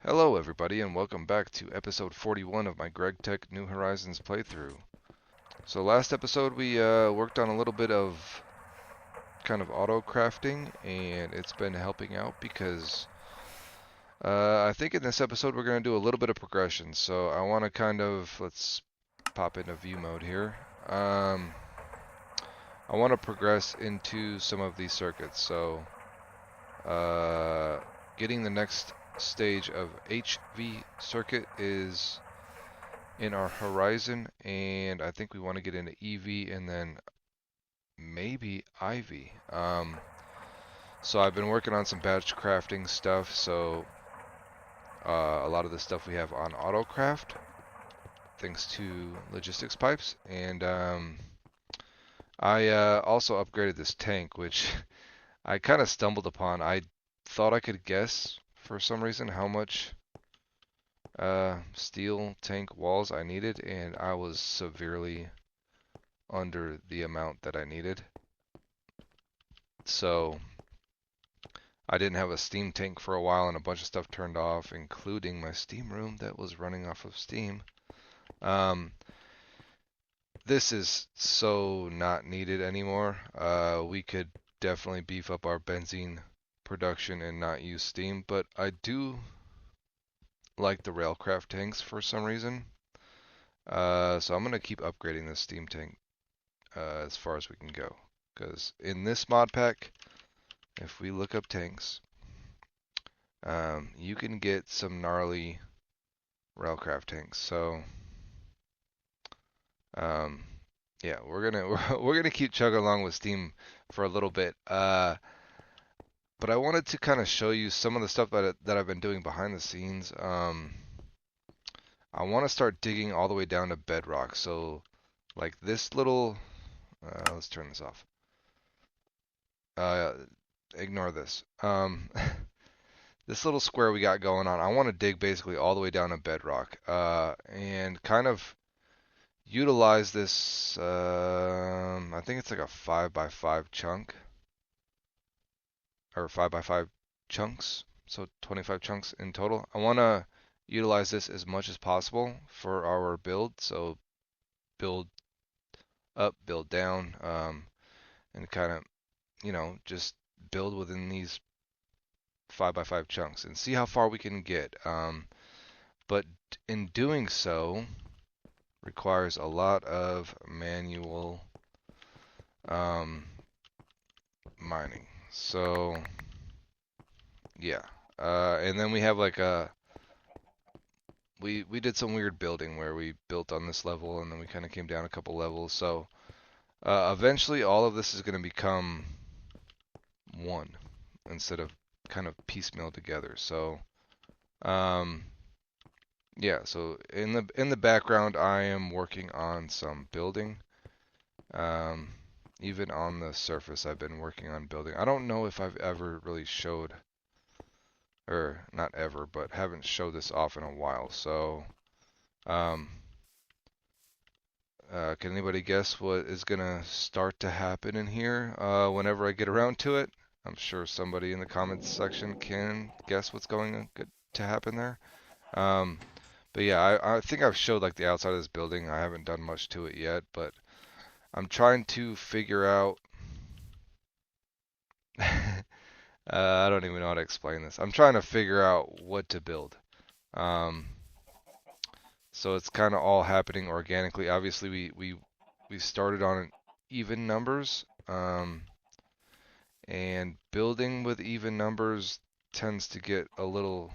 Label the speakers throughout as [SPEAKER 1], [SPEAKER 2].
[SPEAKER 1] Hello everybody and welcome back to episode 41 of my GregTech New Horizons playthrough. So last episode we worked on a little bit of kind of auto crafting and it's been helping out because I think in this episode we're going to do a little bit of progression. So I want to let's pop into view mode here. I want to progress into some of these circuits. So getting the next stage of HV circuit is in our horizon, and I think we want to get into EV and then maybe IV. So I've been working on some batch crafting stuff, so a lot of the stuff we have on autocraft, thanks to logistics pipes, and I also upgraded this tank, which I kind of stumbled upon. I thought I could guess for some reason how much steel tank walls I needed, and I was severely under the amount that I needed. So I didn't have a steam tank for a while and a bunch of stuff turned off, including my steam room that was running off of steam. Um, this is so not needed anymore. We could definitely beef up our benzene production and not use steam, but I do like the railcraft tanks for some reason. So I'm going to keep upgrading this steam tank as far as we can go. Because in this mod pack, if we look up tanks, you can get some gnarly railcraft tanks. So, um, yeah, we're gonna keep chugging along with Steam for a little bit. But I wanted to kind of show you some of the stuff that I've been doing behind the scenes. I want to start digging all the way down to bedrock. So, like this little, let's turn this off. Uh, Ignore this. This little square we got going on, I want to dig basically all the way down to bedrock, and kind of utilize this. I think it's like a 5x5 chunk, or 5x5 chunks, so 25 chunks in total. I want to utilize this as much as possible for our build. So build up, build down, and kind of, just build within these 5x5 chunks and see how far we can get. But in doing so, requires a lot of manual um, mining. So yeah, and then we have like we did some weird building where we built on this level and then we kind of came down a couple levels. So eventually, all of this is going to become one instead of kind of piecemeal together. So um, yeah, so in the background, I am working on some building. Um, Even on the surface, I've been working on building. I don't know if I've ever really showed, or not ever, but haven't showed this off in a while. So, um, can anybody guess what is gonna start to happen in here whenever I get around to it? I'm sure somebody in the comments section can guess what's going to happen there. Um, but yeah, I think I've showed like the outside of this building. I haven't done much to it yet, but I'm trying to figure out. I don't even know how to explain this. I'm trying to figure out what to build. Um, so it's kind of all happening organically. Obviously, we started on even numbers, and building with even numbers tends to get a little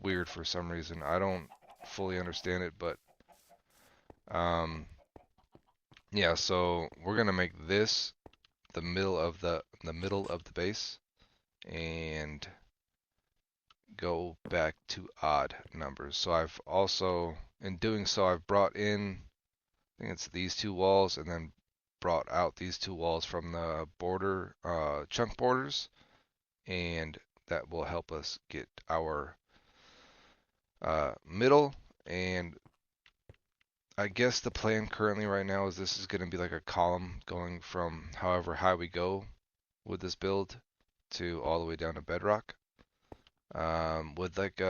[SPEAKER 1] weird for some reason. I don't fully understand it, but um, yeah. So we're gonna make this the middle of the base, and go back to odd numbers. So I've also, in doing so, I've brought in, I think it's these two walls, and then brought out these two walls from the border, chunk borders, and that will help us get our middle. And I guess the plan currently right now is this is going to be like a column going from however high we go with this build to all the way down to bedrock. With like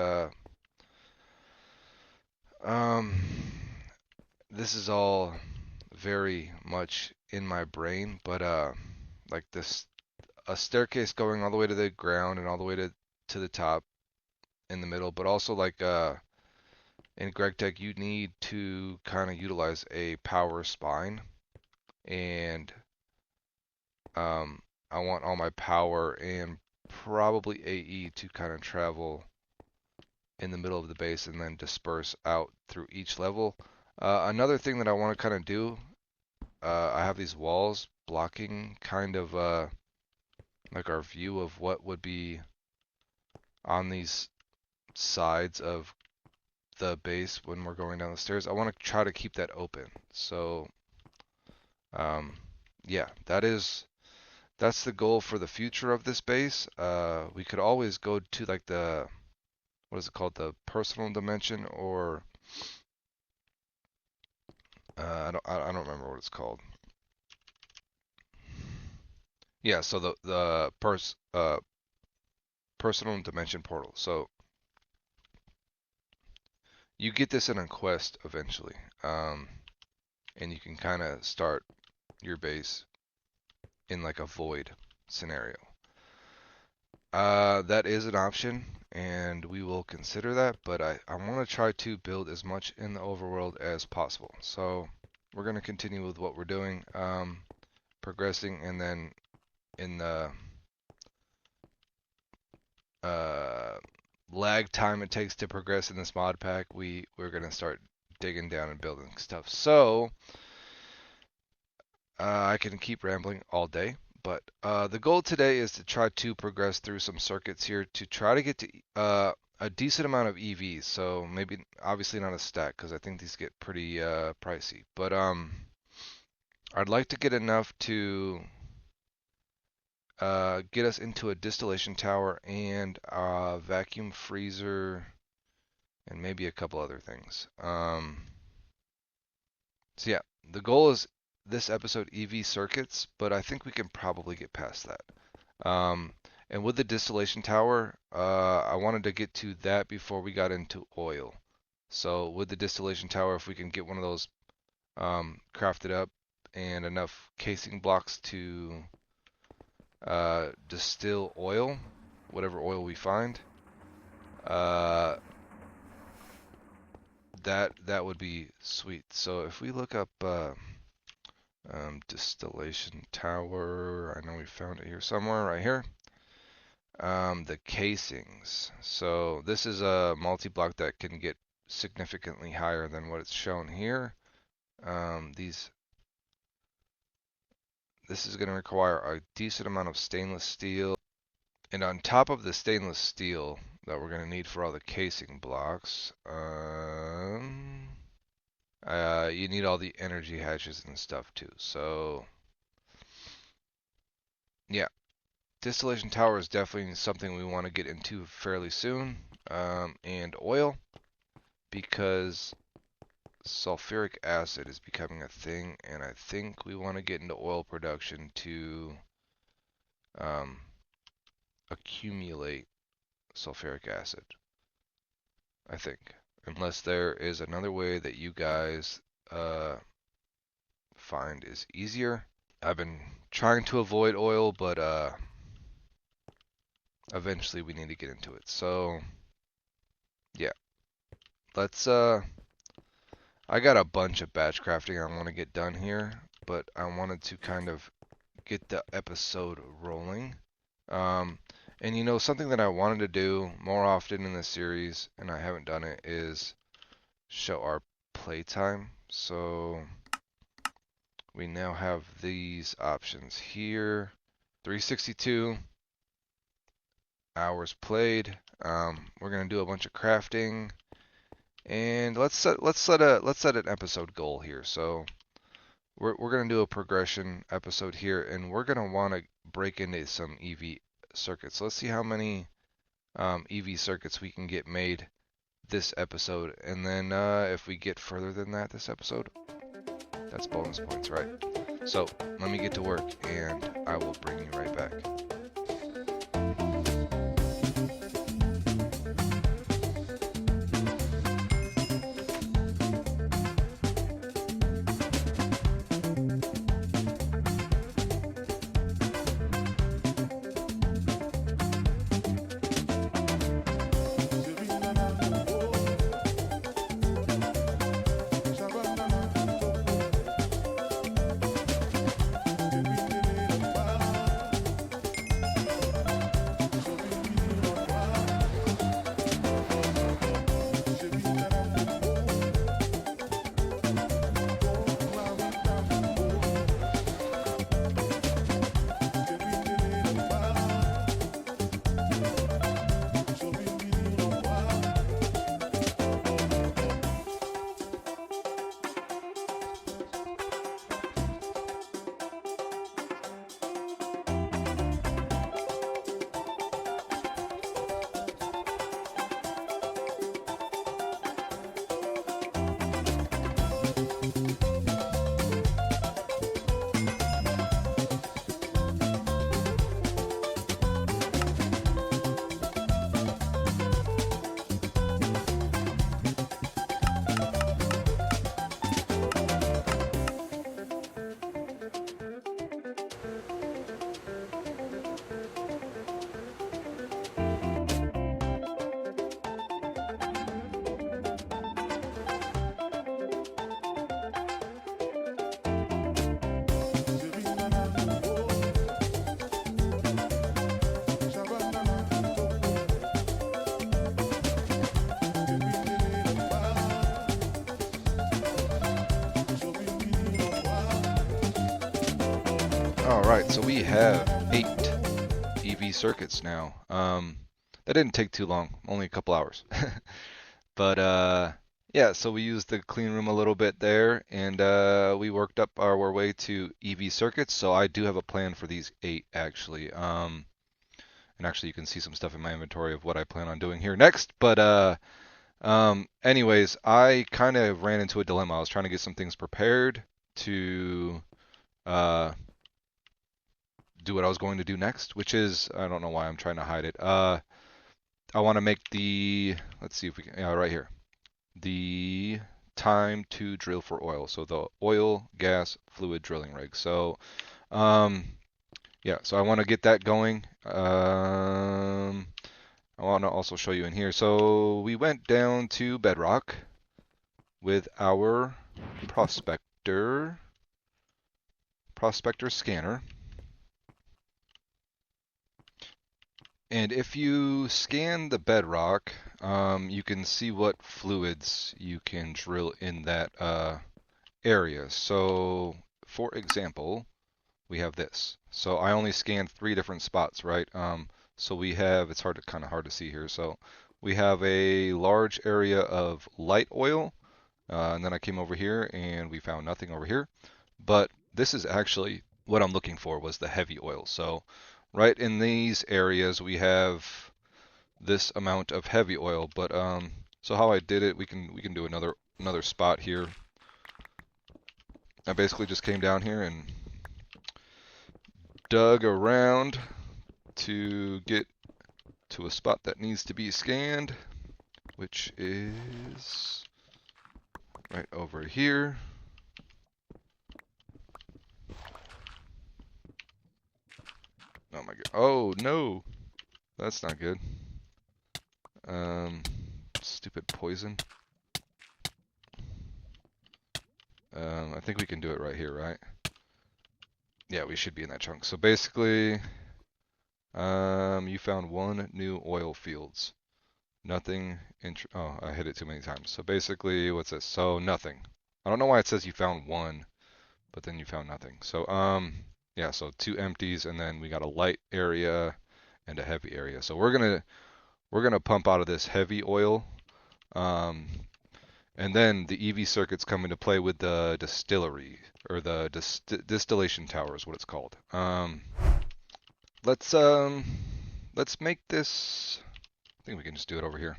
[SPEAKER 1] Um, this is all very much in my brain, but like this, a staircase going all the way to the ground and all the way to the top in the middle, but also like in GregTech you need to kind of utilize a power spine, and um, I want all my power and probably AE to kind of travel in the middle of the base and then disperse out through each level. Another thing that I want to kind of do, I have these walls blocking kind of like our view of what would be on these sides of the base when we're going down the stairs. I want to try to keep that open. So um, yeah, that's the goal for the future of this base. We could always go to like the, what is it called, the personal dimension, or I don't remember what it's called. Yeah, so the personal dimension portal. So you get this in a quest eventually, and you can kind of start your base in like a void scenario. That is an option, and we will consider that, but I want to try to build as much in the overworld as possible. So we're going to continue with what we're doing, progressing, and then in the lag time it takes to progress in this mod pack, we're going to start digging down and building stuff. So I can keep rambling all day, but the goal today is to try to progress through some circuits here to try to get to a decent amount of EVs. So maybe, obviously not a stack, because I think these get pretty pricey. But I'd like to get enough to get us into a distillation tower and a vacuum freezer and maybe a couple other things. So yeah, the goal is this episode EV circuits, but I think we can probably get past that. And with the distillation tower, I wanted to get to that before we got into oil. So with the distillation tower, if we can get one of those crafted up and enough casing blocks to distill oil, whatever oil we find, that would be sweet. So if we look up distillation tower, I know we found it here somewhere, right here. The casings. So this is a multi-block that can get significantly higher than what it's shown here. This is going to require a decent amount of stainless steel. And on top of the stainless steel that we're going to need for all the casing blocks, you need all the energy hatches and stuff too. So yeah, distillation tower is definitely something we want to get into fairly soon. And oil, because sulfuric acid is becoming a thing, and I think we want to get into oil production to accumulate sulfuric acid. I think, unless there is another way that you guys find is easier. I've been trying to avoid oil, but eventually we need to get into it. So yeah, let's I got a bunch of batch crafting I want to get done here, but I wanted to kind of get the episode rolling. And you know, something that I wanted to do more often in this series, and I haven't done it, is show our playtime. So we now have these options here. 362 hours played. We're gonna do a bunch of crafting, and let's set an episode goal here. So we're gonna do a progression episode here, and we're gonna want to break into some EV circuits. Let's see how many EV circuits we can get made this episode, and then if we get further than that this episode, that's bonus points, right? So let me get to work, and I will bring you right back. Alright, so we have 8 EV circuits now. That didn't take too long, only a couple hours. But yeah, so we used the clean room a little bit there, and we worked up our way to EV circuits. So I do have a plan for these 8 actually. And actually you can see some stuff in my inventory of what I plan on doing here next. But anyways, I kind of ran into a dilemma. I was trying to get some things prepared to uh, do what I was going to do next, which is, I don't know why I'm trying to hide it. I want to make the, let's see if we can, yeah, right here. The time to drill for oil. So the oil, gas, fluid drilling rig. So, yeah, so I want to get that going. I want to also show you in here. So we went down to bedrock with our prospector scanner. And if you scan the bedrock, you can see what fluids you can drill in that area. So, for example, we have this. So I only scanned 3 different spots, right? So we have, it's kind of hard to see here. So we have a large area of light oil, and then I came over here and we found nothing over here. But this is actually what I'm looking for, was the heavy oil. So right in these areas we have this amount of heavy oil. But so how I did it, we can do another spot here. I basically just came down here and dug around to get to a spot that needs to be scanned, which is right over here. Oh my god. Oh no. That's not good. Stupid poison. I think we can do it right here, right? Yeah, we should be in that chunk. So basically, you found 1 new oil fields. Nothing. Oh, I hit it too many times. So basically, what's this? So nothing. I don't know why it says you found 1, but then you found nothing. So yeah, so 2 empties, and then we got a light area and a heavy area. So we're gonna pump out of this heavy oil, and then the EV circuits come into play with the distillery, or the distillation tower is what it's called. Let's make this. I think we can just do it over here.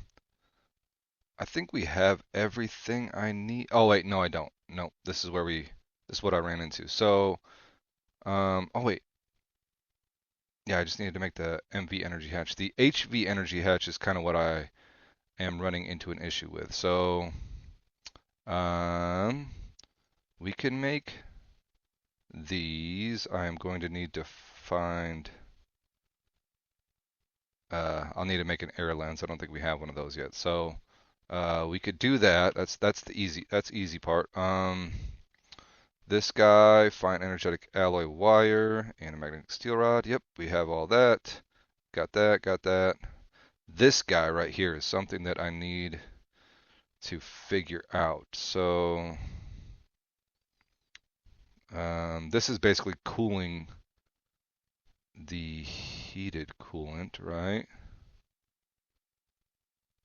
[SPEAKER 1] I think we have everything I need. Oh wait, no, I don't. No, this is what I ran into. So, oh wait. Yeah, I just needed to make the MV energy hatch. The HV energy hatch is kind of what I am running into an issue with. So, we can make these. I am going to need to find. I'll need to make an air lens. I don't think we have one of those yet. So, we could do that. That's the easy part. This guy, fine energetic alloy wire, and a magnetic steel rod. Yep, we have all that. Got that. This guy right here is something that I need to figure out. So, this is basically cooling the heated coolant, right?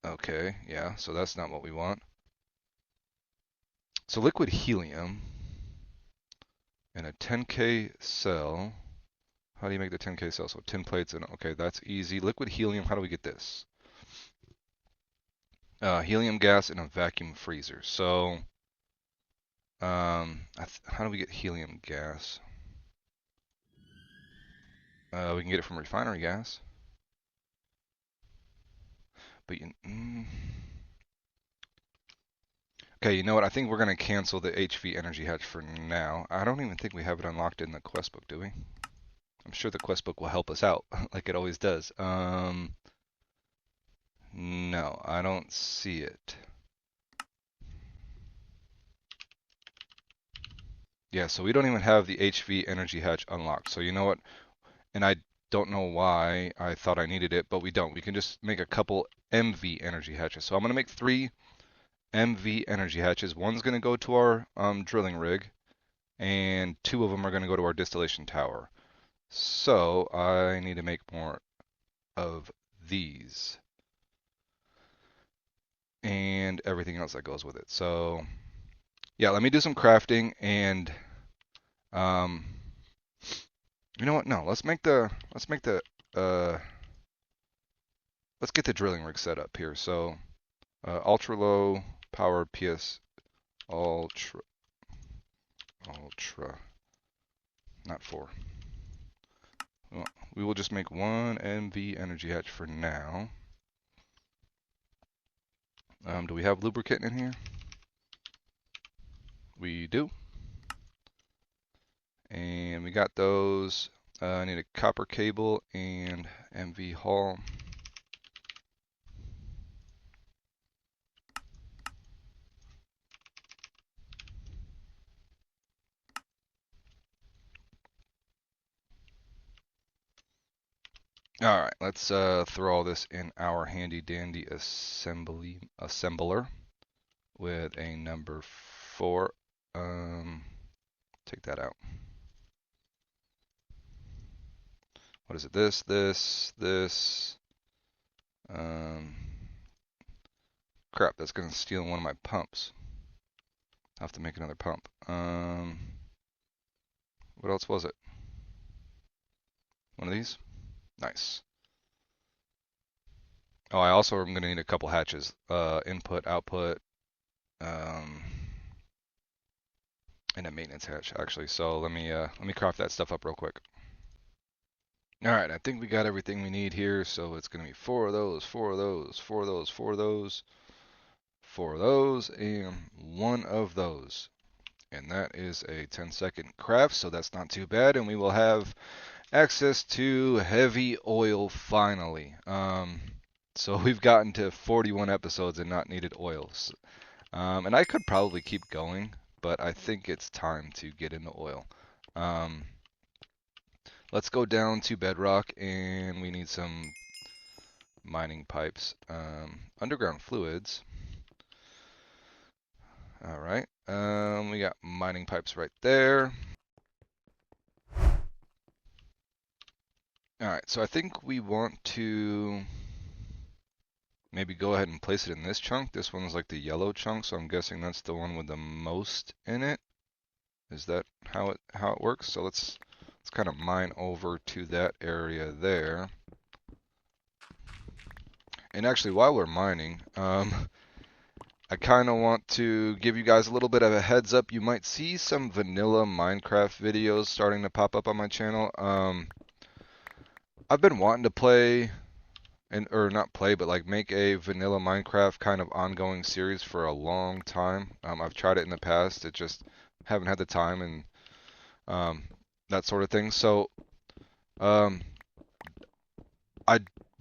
[SPEAKER 1] Okay, yeah, so that's not what we want. So liquid helium and a 10K cell. How do you make the 10K cell? So 10 plates and okay, that's easy. Liquid helium, how do we get this? Helium gas in a vacuum freezer. So, how do we get helium gas? We can get it from refinery gas. But okay, you know what? I think we're going to cancel the HV energy hatch for now. I don't even think we have it unlocked in the quest book, do we? I'm sure the quest book will help us out, like it always does. No, I don't see it. Yeah, so we don't even have the HV energy hatch unlocked. So you know what? And I don't know why I thought I needed it, but we don't. We can just make a couple MV energy hatches. So I'm going to make 3 MV energy hatches. One's going to go to our drilling rig, and 2 of them are going to go to our distillation tower. So I need to make more of these and everything else that goes with it. So yeah, let me do some crafting and um, you know what? No, uh, let's get the drilling rig set up here. So ultra low power PS ultra ultra not 4. Well, we will just make one MV energy hatch for now. Do we have lubricant in here? We do. And we got those. I need a copper cable and MV hull. All right, let's throw all this in our handy dandy assembler with a number 4. Take that out. What is it? This. Crap, that's going to steal one of my pumps. I'll have to make another pump. What else was it? One of these? Nice. Oh, I also am going to need a couple hatches. Input, output, and a maintenance hatch, actually. So let me craft that stuff up real quick. All right, I think we got everything we need here. So it's going to be 4 of those, 4 of those, 4 of those, 4 of those, 4 of those, and 1 of those. And that is a 10-second craft, so that's not too bad. And we will have access to heavy oil finally. So we've gotten to 41 episodes and not needed oils. And I could probably keep going, but I think it's time to get into oil. Let's go down to bedrock, and we need some mining pipes. Underground fluids. All right. We got mining pipes right there. All right, so I think we want to maybe go ahead and place it in this chunk. This one's like the yellow chunk, so I'm guessing that's the one with the most in it. Is that how it works? So let's kind of mine over to that area there. And actually, while we're mining, I kind of want to give you guys a little bit of a heads up. You might see some vanilla Minecraft videos starting to pop up on my channel. I've been wanting to play, or not play, but like make a vanilla Minecraft kind of ongoing series for a long time. I've tried it in the past. It just haven't had the time and that sort of thing. So I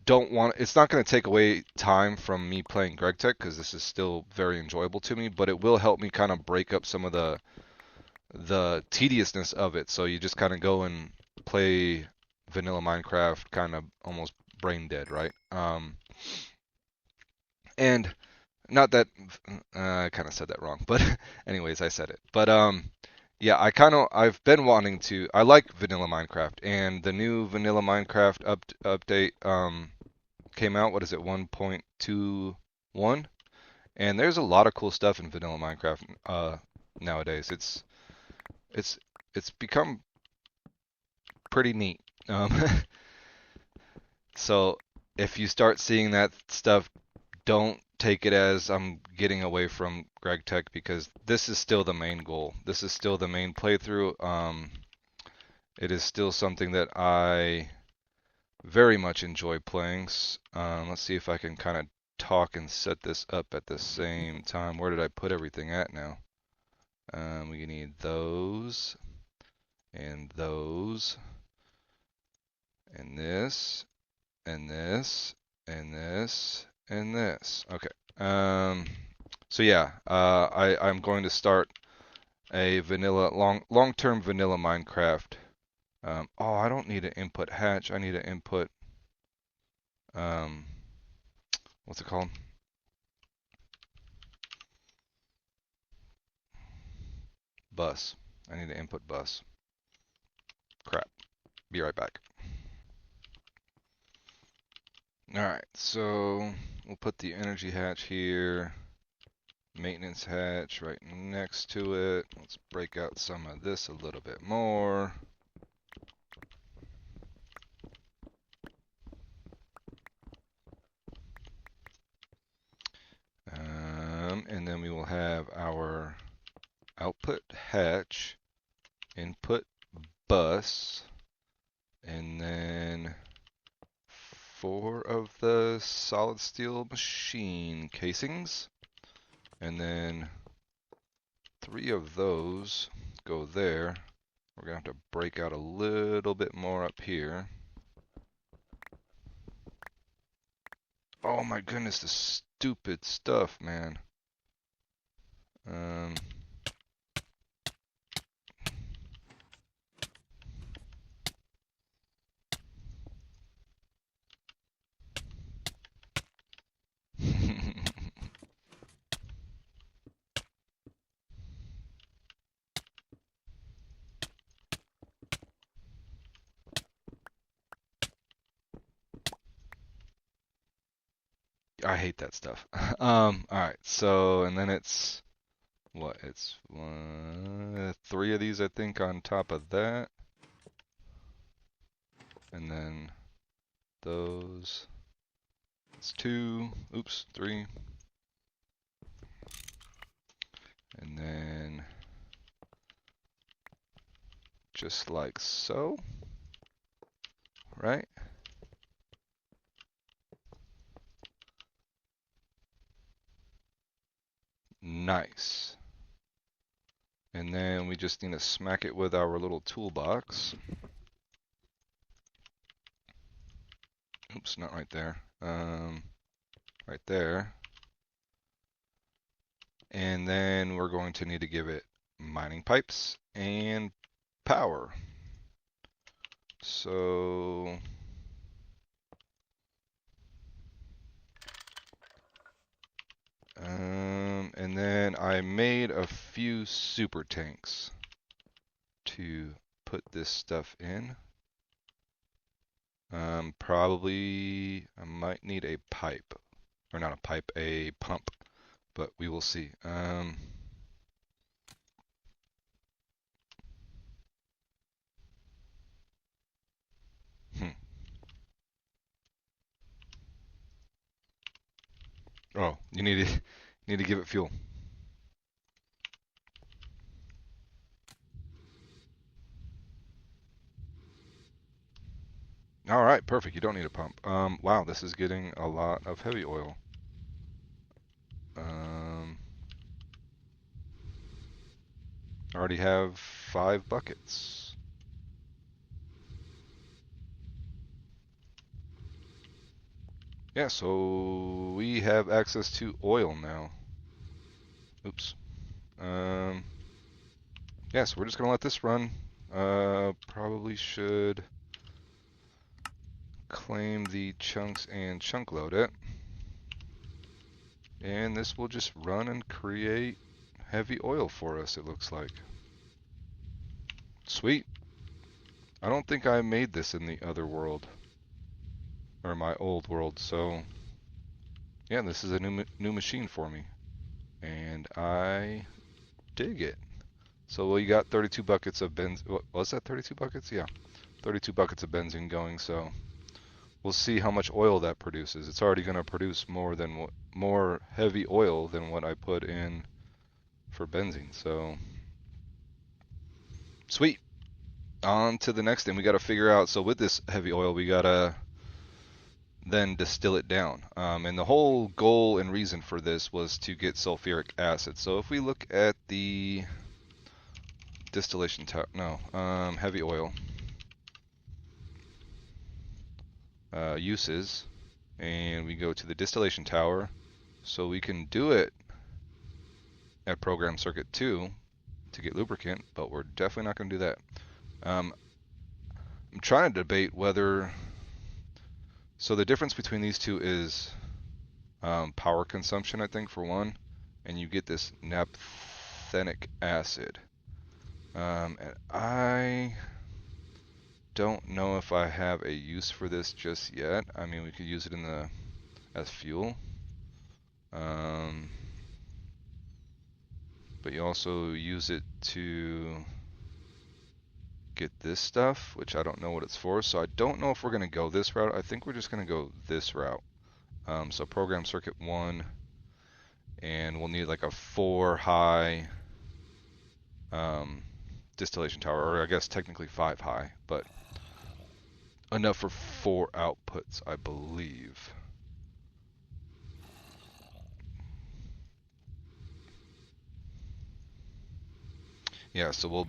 [SPEAKER 1] don't want. It's not going to take away time from me playing GregTech because this is still very enjoyable to me. But it will help me kind of break up some of the tediousness of it. So you just kind of go and play vanilla Minecraft, kind of almost brain dead, right? And not that I kind of said that wrong, but anyways, I said it. But yeah, I've been wanting to. I like vanilla Minecraft, and the new vanilla Minecraft update came out. What is it, 1.21? And there's a lot of cool stuff in vanilla Minecraft nowadays. It's become pretty neat. So if you start seeing that stuff, don't take it as I'm getting away from GregTech because this is still the main goal. This is still the main playthrough. It is still something that I very much enjoy playing. Let's see if I can kind of talk and set this up at the same time. Where did I put everything at now? We need those and those and this and this and this and this. Okay. So yeah, I'm going to start a vanilla long-term vanilla Minecraft. Oh, I don't need an input hatch. I need an input. Um, what's it called? Bus. I need an input bus. Crap. Be right back. Alright, so we'll put the energy hatch here, maintenance hatch right next to it. Let's break out some of this a little bit more. And then we will have our output hatch, input bus, and then 4 of the solid steel machine casings, and then 3 of those go there. We're going to have to break out a little bit more up here. Oh my goodness, the stupid stuff, man. I hate that stuff. Alright, so, and then it's, what, it's 3 of these, I think, on top of that. And then those, it's 2, oops, 3. And then, just like so, right? Nice. And then we just need to smack it with our little toolbox. Oops, not right there. Right there. And then we're going to need to give it mining pipes and power. So and then I made a few super tanks to put this stuff in. Probably I might need a pipe, or not a pipe, a pump, but we will see. Oh, you need to give it fuel. All right, perfect. You don't need a pump. Wow, this is getting a lot of heavy oil. I already have 5 buckets. Yeah, so we have access to oil now. Oops. Yeah, so we're just gonna let this run. Probably should claim the chunks and chunk load it. And this will just run and create heavy oil for us, it looks like. Sweet. I don't think I made this in the other world, or my old world, so yeah, this is a new machine for me, and I dig it. So we got 32 buckets of benzene. What was that? 32 buckets? Yeah, 32 buckets of benzene going. So we'll see how much oil that produces. It's already going to produce more heavy oil than what I put in for benzene. So sweet. On to the next thing. We got to figure out. So with this heavy oil, we got to then distill it down. And the whole goal and reason for this was to get sulfuric acid. So if we look at the distillation heavy oil uses, and we go to the distillation tower, so we can do it at program circuit 2 to get lubricant, but we're definitely not going to do that. I'm trying to debate whether, so the difference between these two is power consumption, I think, for one, and you get this naphthenic acid. And I don't know if I have a use for this just yet. I mean, we could use it in the as fuel. But you also use it to get this stuff, which I don't know what it's for. So I don't know if we're going to go this route. I think we're just going to go this route. So program circuit 1, and we'll need like a 4 high distillation tower, or I guess technically 5 high, but enough for 4 outputs, I believe. Yeah, so we'll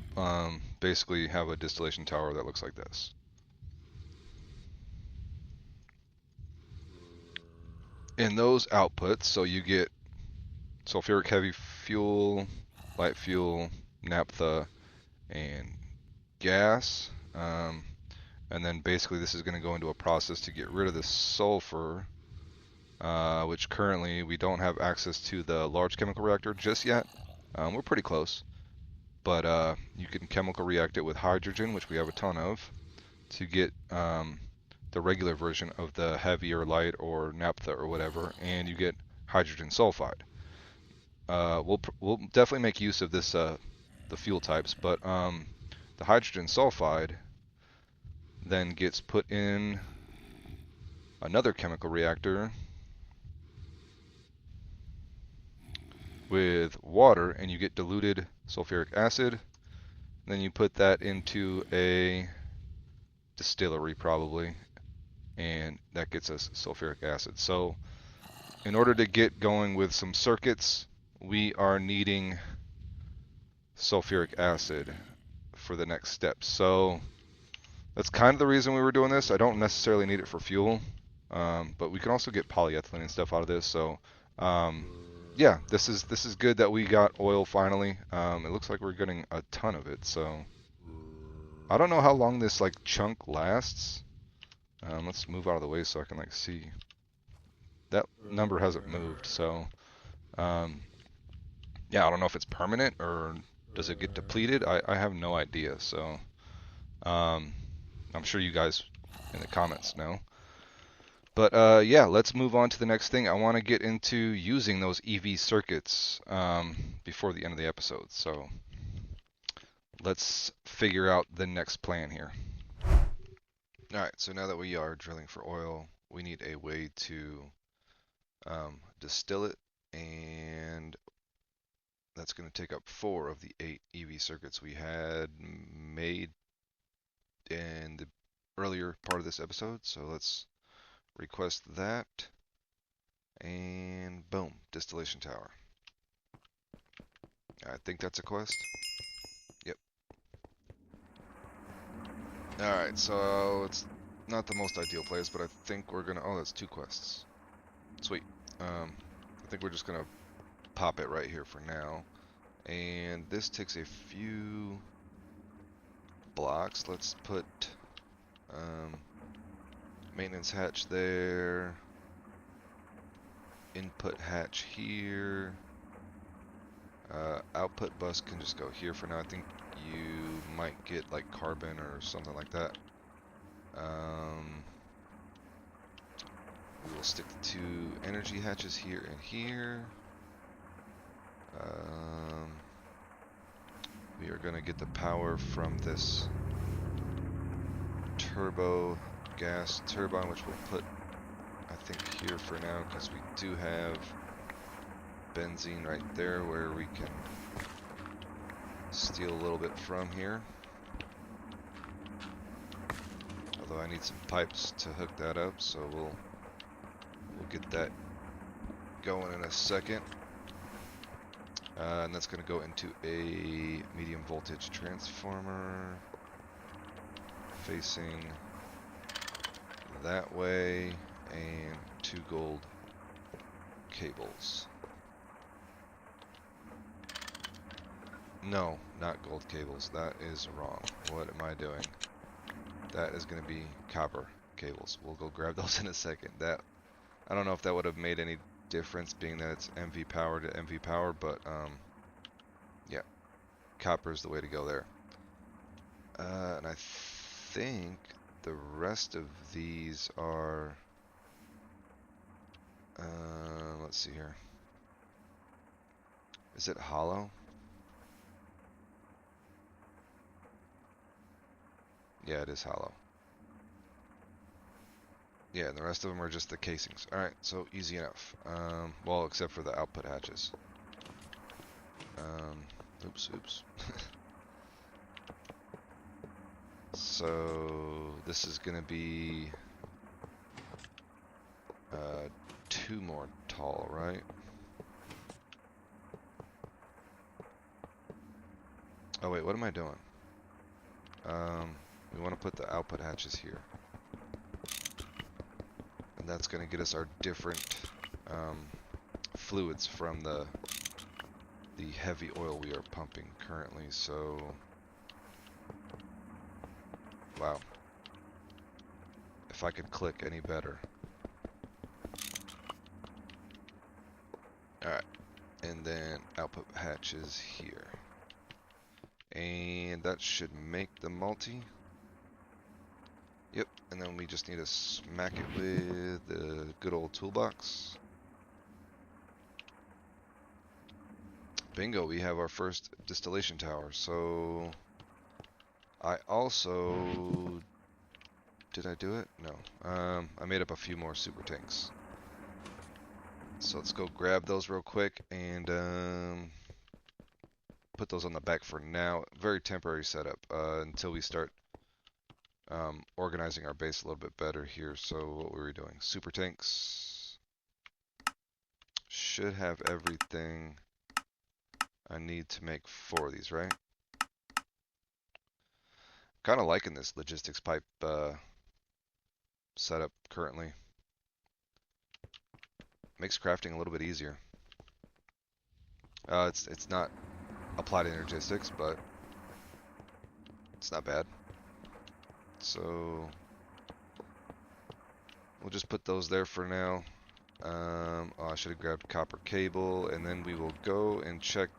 [SPEAKER 1] basically have a distillation tower that looks like this. In those outputs, so you get sulfuric heavy fuel, light fuel, naphtha, and gas. And then basically this is going to go into a process to get rid of the sulfur, which currently we don't have access to the large chemical reactor just yet. We're pretty close. But you can chemical react it with hydrogen, which we have a ton of, to get the regular version of the heavy or light or naphtha or whatever, and you get hydrogen sulfide. We'll definitely make use of this the fuel types, but the hydrogen sulfide then gets put in another chemical reactor with water, and you get diluted sulfuric acid. Then you put that into a distillery probably, and that gets us sulfuric acid. So in order to get going with some circuits, we are needing sulfuric acid for the next step. So that's kind of the reason we were doing this. I don't necessarily need it for fuel, but we can also get polyethylene and stuff out of this. So yeah, this is good that we got oil finally. It looks like we're getting a ton of it. So I don't know how long this like chunk lasts. Let's move out of the way so I can like see. That number hasn't moved, so yeah, I don't know if it's permanent or does it get depleted. I have no idea. So I'm sure you guys in the comments know. But yeah, let's move on to the next thing. I want to get into using those EV circuits before the end of the episode. So let's figure out the next plan here. Alright, so now that we are drilling for oil, we need a way to distill it, and that's going to take up 4 of the 8 EV circuits we had made in the earlier part of this episode. So let's request that, and boom, distillation tower. I think that's a quest. Yep. Alright, so it's not the most ideal place, but I think we're gonna, oh, that's 2 quests. Sweet. I think we're just gonna pop it right here for now. And this takes a few blocks. Let's put maintenance hatch there, input hatch here, output bus can just go here for now. I think you might get like carbon or something like that. We will stick the 2 energy hatches here and here. We are going to get the power from this turbo gas turbine, which we'll put, I think, here for now, because we do have benzene right there where we can steal a little bit from here. Although I need some pipes to hook that up, so we'll get that going in a second. And that's going to go into a medium voltage transformer facing that way, and 2 gold cables. No, not gold cables. That is wrong. What am I doing? That is going to be copper cables. We'll go grab those in a second. That, I don't know if that would have made any difference, being that it's MV power to MV power, but yeah, copper is the way to go there. And I think the rest of these are, let's see here. Is it hollow? Yeah, it is hollow. Yeah, and the rest of them are just the casings. Alright, so easy enough. Well, except for the output hatches. Oops. So, this is going to be 2 more tall, right? Oh wait, what am I doing? We want to put the output hatches here. And that's going to get us our different fluids from the heavy oil we are pumping currently. So, wow. If I could click any better. Alright, and then output hatches here. And that should make the multi. Yep, and then we just need to smack it with the good old toolbox. Bingo, we have our first distillation tower. So I also, did I do it? No. I made up a few more super tanks. So let's go grab those real quick and put those on the back for now. Very temporary setup until we start organizing our base a little bit better here. So what were we doing? Super tanks should have everything I need to make 4 of these, right? Kind of liking this logistics pipe setup currently. Makes crafting a little bit easier. It's not applied energistics, but it's not bad. So we'll just put those there for now. Oh, I should have grabbed copper cable, and then we will go and check.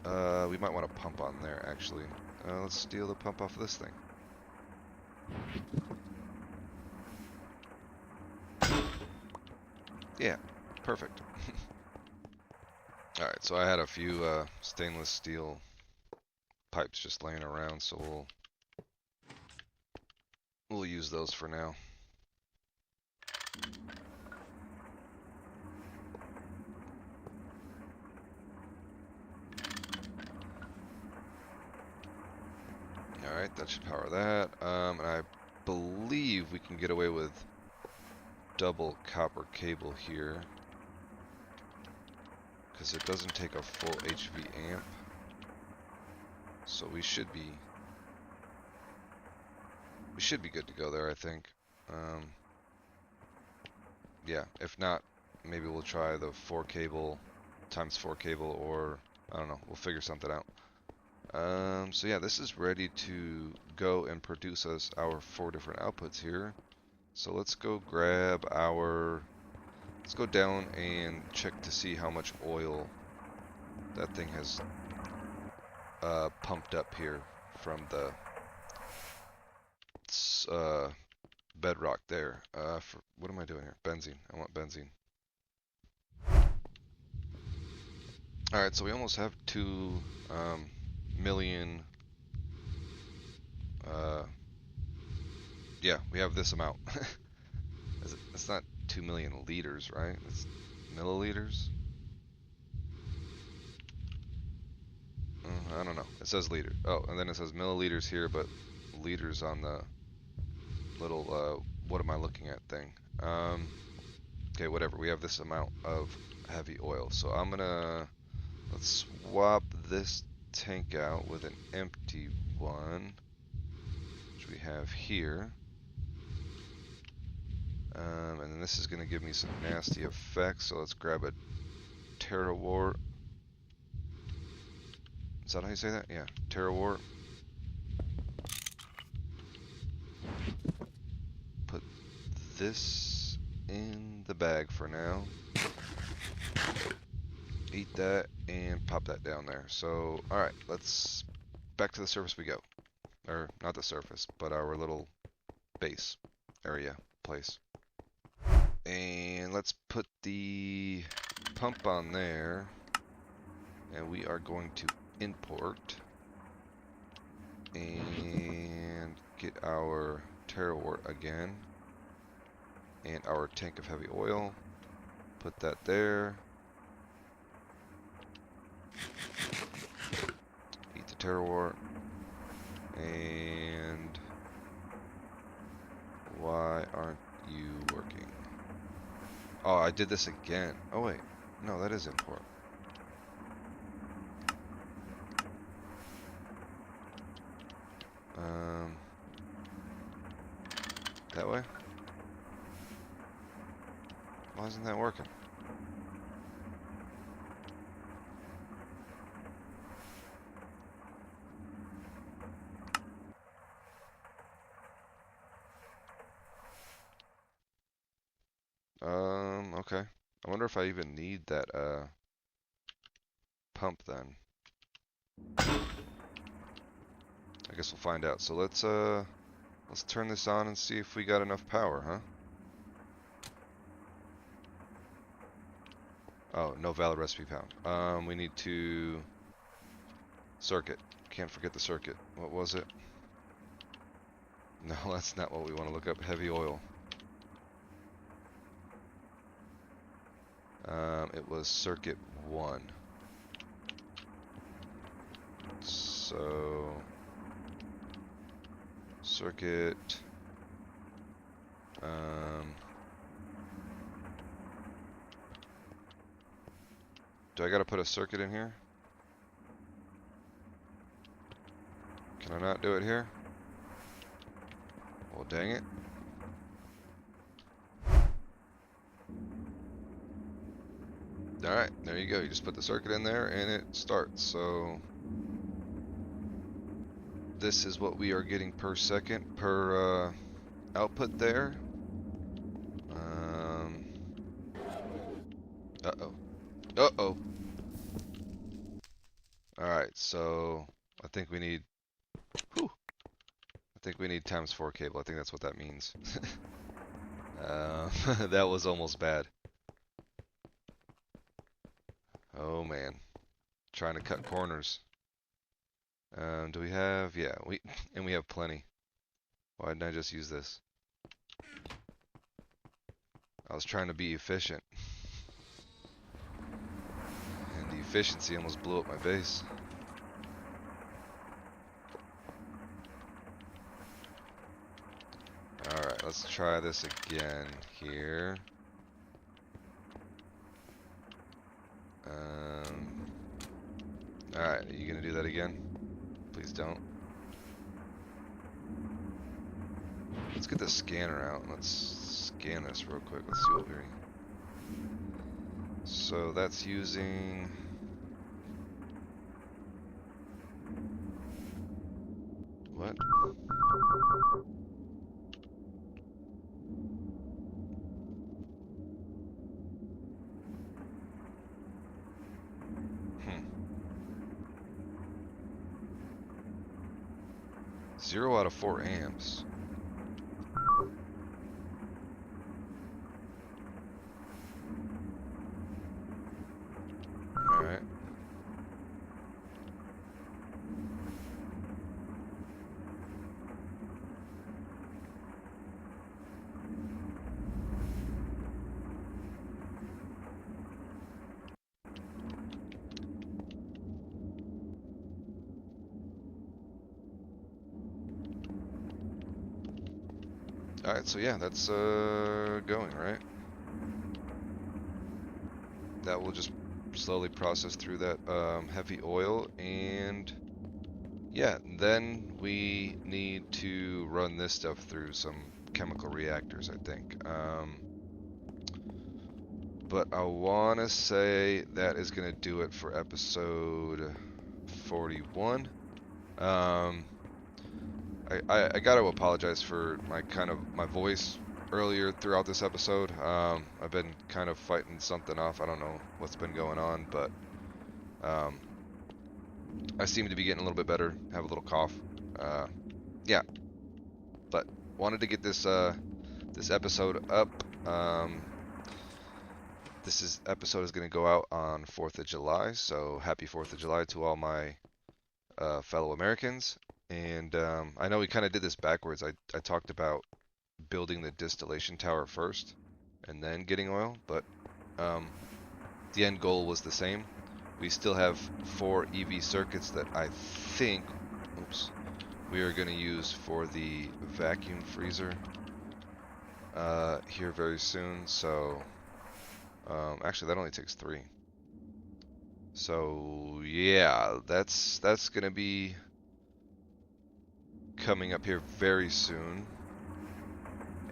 [SPEAKER 1] We might want to pump on there, actually. Let's steal the pump off of this thing. Yeah, perfect. Alright, so I had a few stainless steel pipes just laying around, so we'll use those for now. Alright, that should power that. And I believe we can get away with double copper cable here, because it doesn't take a full HV amp. So we should be good to go there, I think. Yeah, if not, maybe we'll try the 4 cable times 4 cable, or I don't know, we'll figure something out. So yeah, this is ready to go and produce us our 4 different outputs here. So let's go grab our, let's go down and check to see how much oil that thing has pumped up here from the bedrock there. For, what am I doing here? Benzene. I want benzene. Alright, so we almost have 2 million. Yeah, we have this amount. It's not 2 million liters, right? It's milliliters. I don't know. It says liter. Oh, and then it says milliliters here, but liters on the little what am I looking at thing. Okay, whatever. We have this amount of heavy oil. So I'm gonna, let's swap this tank out with an empty one, which we have here. And then this is going to give me some nasty effects, so let's grab a Terrawort. Is that how you say that? Yeah, Terrawort. Put this in the bag for now. Eat that and pop that down there. So, alright, let's back to the surface we go. or not the surface, but our little base area place. And let's put the pump on there, and we are going to import and get our terrawort again and our tank of heavy oil. Put that there. Eat the terrawort. And why aren't you working? Oh, I did this again. Oh wait, no, that is import. That way? Why isn't that working? Okay. I wonder if I even need that, pump then. I guess we'll find out. So let's turn this on and see if we got enough power, huh? Oh, no valid recipe found. We need to... Circuit. Can't forget the circuit. What was it? No, that's not what we want to look up. Heavy oil. It was circuit 1. So... Circuit... do I gotta put a circuit in here? Can I not do it here? Well, dang it. Alright, there you go. You just put the circuit in there and it starts. So this is what we are getting per second per output there. Uh-oh. Uh-oh. Alright, so I think we need... Whew. I think we need ×4 cable. I think that's what that means. That was almost bad. Oh man. Trying to cut corners. Do we have... Yeah, we have plenty. Why didn't I just use this? I was trying to be efficient. And the efficiency almost blew up my base. Alright, let's try this again here. Alright, are you gonna do that again? Please don't. Let's get the scanner out and let's scan this real quick. Let's see what we're hearing. So that's using... What? Hmm. 0 out of 4 amps. Alright. Alright, so yeah, that's going, right? That will just slowly process through that heavy oil, and yeah, then we need to run this stuff through some chemical reactors, I think. But I want to say that is going to do it for episode 41. I got to apologize for my voice earlier throughout this episode. I've been kind of fighting something off. I don't know what's been going on, but I seem to be getting a little bit better. Have a little cough. yeah, but wanted to get this episode up. This episode is going to go out on 4th of July, so happy 4th of July to all my fellow Americans. And I know we kind of did this backwards. I talked about building the distillation tower first and then getting oil, but the end goal was the same. We still have 4 EV circuits that I think, oops, we are going to use for the vacuum freezer here very soon. So actually that only takes 3. So yeah, that's going to be coming up here very soon.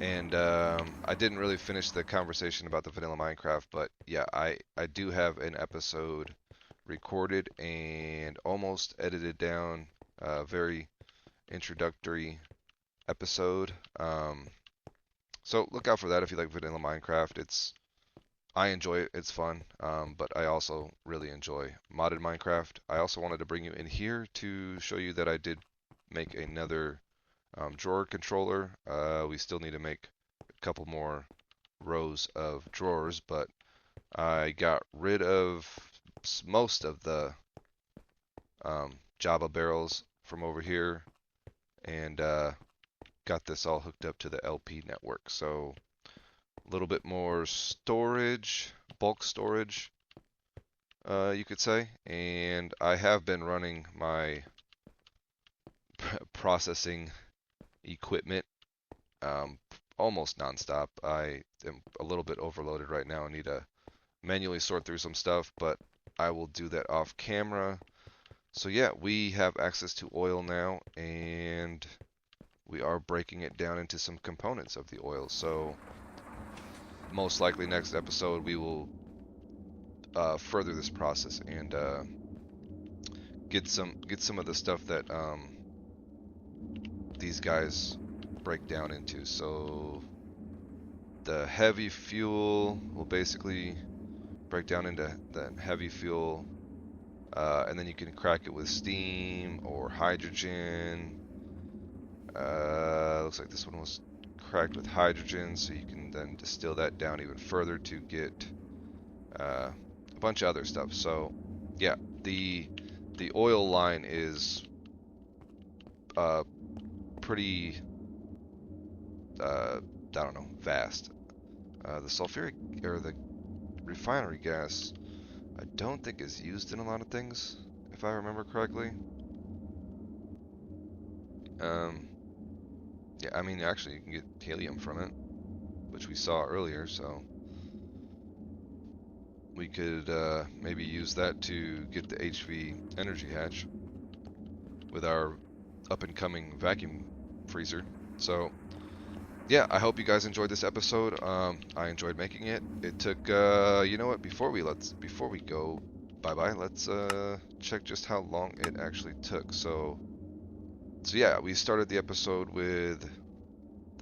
[SPEAKER 1] And I didn't really finish the conversation about the vanilla Minecraft, but yeah, I do have an episode recorded and almost edited down, a very introductory episode. So look out for that if you like vanilla Minecraft. I enjoy it, it's fun, but I also really enjoy modded Minecraft. I also wanted to bring you in here to show you that I did make another drawer controller. We still need to make a couple more rows of drawers, but I got rid of most of the Java barrels from over here and got this all hooked up to the LP network. So a little bit more storage, bulk storage, you could say. And I have been running my processing equipment almost nonstop. I am a little bit overloaded right now. I need to manually sort through some stuff, but I will do that off camera. So yeah, we have access to oil now, and we are breaking it down into some components of the oil. So most likely next episode we will further this process and get some of the stuff that these guys break down into. So the heavy fuel will basically break down into the heavy fuel, and then you can crack it with steam or hydrogen. Looks like this one was cracked with hydrogen, so you can then distill that down even further to get a bunch of other stuff. So yeah, the oil line is pretty I don't know, vast. The sulfuric or the refinery gas, I don't think is used in a lot of things, if I remember correctly. Yeah, I mean, actually, you can get helium from it, which we saw earlier, so we could maybe use that to get the HV energy hatch with our up-and-coming vacuum freezer. So yeah, I hope you guys enjoyed this episode. I enjoyed making it. It took, you know what? Before we go bye-bye, let's check just how long it actually took. So yeah, we started the episode with,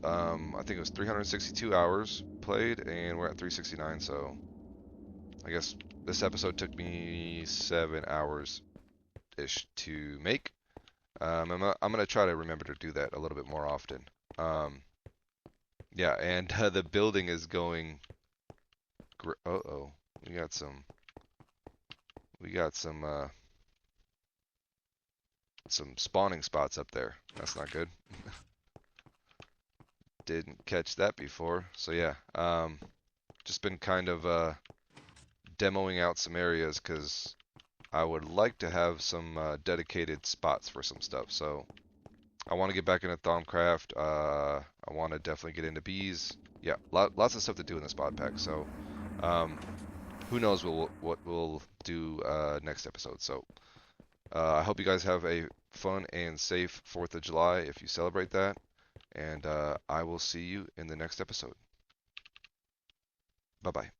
[SPEAKER 1] I think it was 362 hours played, and we're at 369. So I guess this episode took me 7 hours ish to make. I'm gonna try to remember to do that a little bit more often. Yeah, and the building is going. Uh-oh, we got some spawning spots up there. That's not good. Didn't catch that before. So yeah, just been kind of demoing out some areas because I would like to have some dedicated spots for some stuff. So I want to get back into Thaumcraft. I want to definitely get into bees. Yeah, lots of stuff to do in this mod pack. So who knows what we'll do next episode. So I hope you guys have a fun and safe 4th of July if you celebrate that. And I will see you in the next episode. Bye-bye.